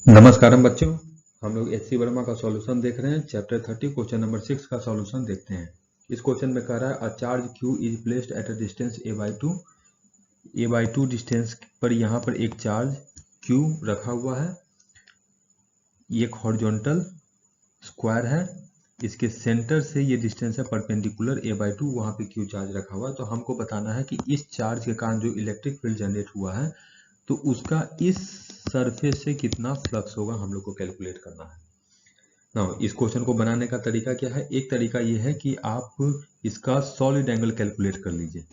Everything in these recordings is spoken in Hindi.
नमस्कारम बच्चों, हम लोग एच सी वर्मा का सॉल्यूशन देख रहे हैं। चैप्टर 30 क्वेश्चन नंबर 6 का सॉल्यूशन देखते हैं। इस क्वेश्चन में कह रहा है a charge q is placed at a distance a/2 distance पर यहाँ पर एक चार्ज q रखा हुआ है। एक हॉरिजॉन्टल स्क्वायर है, इसके सेंटर से ये डिस्टेंस है परपेंडिकुलर a/2, वहाँ पे q चार्ज रखा हुआ है। तो हमको बताना है कि इस चार्ज के कारण जो इलेक्ट्रिक फील्ड जनरेट हुआ है तो उसका इस सरफेस से कितना फ्लक्स होगा, हम लोग को कैलकुलेट करना है ना। इस क्वेश्चन को बनाने का तरीका क्या है? एक तरीका ये है कि आप इसका सॉलिड एंगल कैलकुलेट कर लीजिए।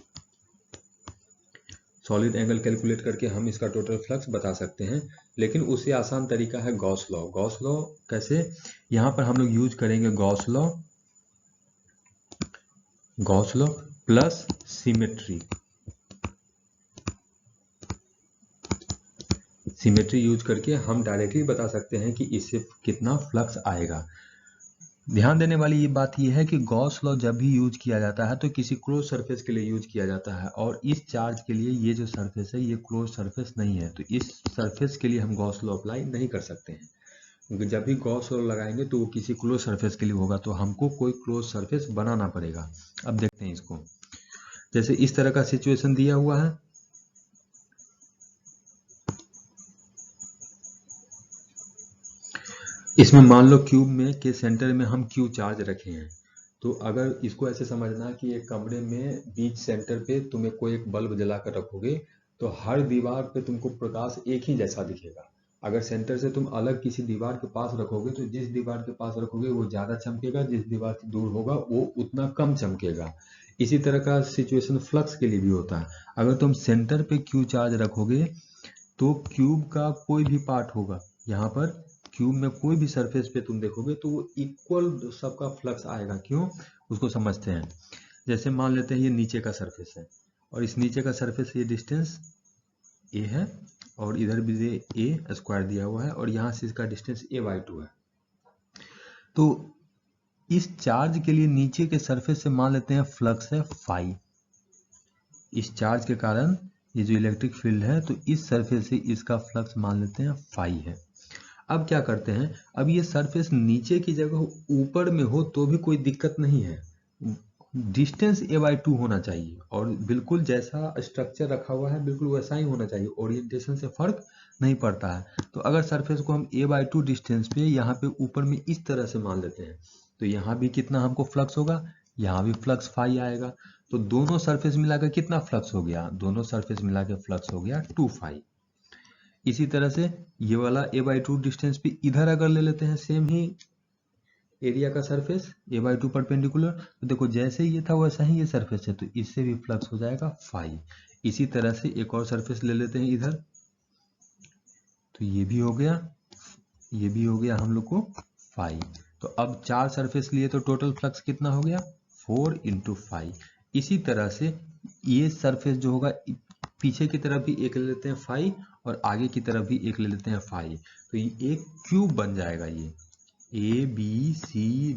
सॉलिड एंगल कैलकुलेट करके हम इसका टोटल फ्लक्स बता सकते हैं, लेकिन उससे आसान तरीका है गॉस लॉ। गॉस लॉ कैसे? यहाँ पर हम लोग यूज करेंगे Gauss law plus symmetry use करके हम डायरेक्टली बता सकते हैं कि इससे कितना फ्लक्स आएगा। ध्यान देने वाली ये बात यह है कि गॉस लॉ जब भी यूज किया जाता है तो किसी क्लोज सरफेस के लिए यूज किया जाता है, और इस चार्ज के लिए ये जो सरफेस है ये क्लोज सरफेस नहीं है, तो इस सरफेस के लिए हम गॉस लॉ अप्लाई नहीं कर सकते हैं। क्योंकि जब भी गॉस लॉ लगाएंगे तो वो किसी क्लोज सरफेस के लिए होगा, तो हमको कोई क्लोज सरफेस बनाना पड़ेगा। अब देखते हैं इसको। जैसे इस तरह का सिचुएशन दिया हुआ है, इसमें मान लो क्यूब में के सेंटर में हम क्यू चार्ज रखे हैं। तो अगर इसको ऐसे समझना कि एक कमरे में बीच सेंटर पे तुम्हें कोई एक बल्ब जला कर रखोगे तो हर दीवार पे तुमको प्रकाश एक ही जैसा दिखेगा। अगर सेंटर से तुम अलग किसी दीवार के पास रखोगे तो जिस दीवार के पास रखोगे वो ज्यादा चमकेगा, जिस दीवार से दूर होगा वो उतना कम चमकेगा। इसी तरह का सिचुएशन फ्लक्स के लिए भी होता है। अगर तुम सेंटर पे क्यू चार्ज रखोगे तो क्यूब का कोई भी पार्ट होगा, यहाँ पर क्यूब में कोई भी सरफेस पे तुम देखोगे तो वो इक्वल सबका फ्लक्स आएगा। क्यों? उसको समझते हैं। जैसे मान लेते हैं ये नीचे का सरफेस है, और इस नीचे का सरफेस ये डिस्टेंस a है, और इधर भी ये a स्क्वायर दिया हुआ है, और यहाँ से इसका डिस्टेंस a/2 है। तो इस चार्ज के लिए नीचे के सरफेस से मान लेते हैं फ्लक्स है फाई। इस चार्ज के कारण ये जो इलेक्ट्रिक फील्ड है तो इस सरफेस से इसका फ्लक्स मान लेते हैं फाई है। अब क्या करते हैं, अब ये सरफेस नीचे की जगह ऊपर में हो तो भी कोई दिक्कत नहीं है, डिस्टेंस a/2 होना चाहिए, और बिल्कुल जैसा स्ट्रक्चर रखा हुआ है बिल्कुल वैसा ही होना चाहिए, ओरिएंटेशन से फर्क नहीं पड़ता है। तो अगर सरफेस को हम a/2 डिस्टेंस पे यहाँ पे ऊपर में इस तरह से मान लेते हैं तो यहाँ भी कितना हमको फ्लक्स होगा, यहाँ भी फ्लक्स फाई आएगा। तो दोनों सरफेस मिलाकर कितना फ्लक्स हो गया? दोनों सरफेस मिलाकर फ्लक्स हो गया 2 फाई। इसी तरह से ये वाला a/2 डिस्टेंस पे इधर अगर ले लेते हैं सेम ही एरिया का सरफेस a/2 परपेंडिकुलर, तो देखो जैसे ये था वैसा ही ये सरफेस है, तो इससे भी फ्लक्स हो जाएगा फाई। इसी तरह से एक और सरफेस ले लेते हैं इधर, तो ये भी हो गया, ये भी हो गया हम लोग को फाई। तो अब 4 सरफेस लिए तो टोटल फ्लक्स कितना हो गया? 4 × फाई। इसी तरह से ये सरफेस जो होगा पीछे की तरफ भी एक ले लेते हैं फाई, और आगे की तरफ भी एक ले लेते हैं फाई, तो ये एक क्यूब बन जाएगा। ये ABCDEFGH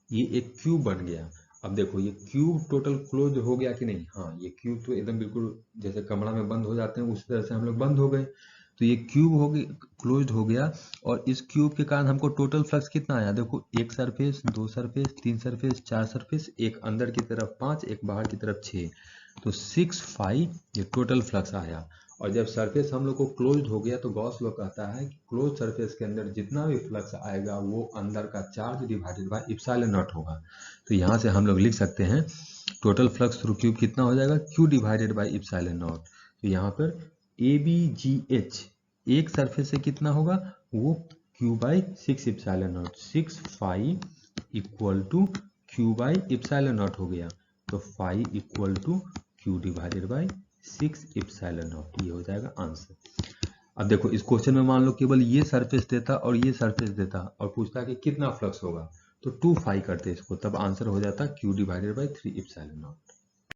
ये एक क्यूब बन गया। अब देखो ये क्यूब टोटल क्लोज हो गया कि नहीं? हाँ, ये क्यूब तो एकदम बिल्कुल जैसे कमरा में बंद हो जाते हैं उस तरह से हम लोग बंद हो गए। तो ये क्यूब हो गया, क्लोज्ड हो गया, और इस क्यूब के कारण हमको टोटल फ्लक्स कितना आया? देखो एक सरफेस, दो सरफेस, तीन सरफेस, चार सरफेस, एक अंदर की तरफ 5, एक बाहर की तरफ 6, तो 6 फाई ये टोटल फ्लक्स आया। और जब सरफेस हम लोग को क्लोज्ड हो गया तो गॉस लॉ कहता है कि क्लोज सरफेस के अंदर जितना भी फ्लक्स आएगा वो अंदर का charge divided by epsilon not होगा। तो यहाँ से हम लोग लिख सकते हैं टोटल फ्लक्स थ्रू क्यूब कितना हो जाएगा? Q divided bye epsilon not. तो यहाँ पर ABGH एक सरफेस से कितना होगा? वो Q/6 epsilon naught, 6 phi equal to Q/इप्सिलॉन नॉट हो गया। तो phi equal to Q divided by 6 epsilon naught, ये हो जाएगा आंसर। अब देखो इस क्वेश्चन में मान लो केवल ये सरफेस देता और ये सरफेस देता और पूछता कि कितना फ्लक्स होगा, तो 2 फाई करते इसको, तब आंसर हो जाता Q divided bye 3 epsilon not.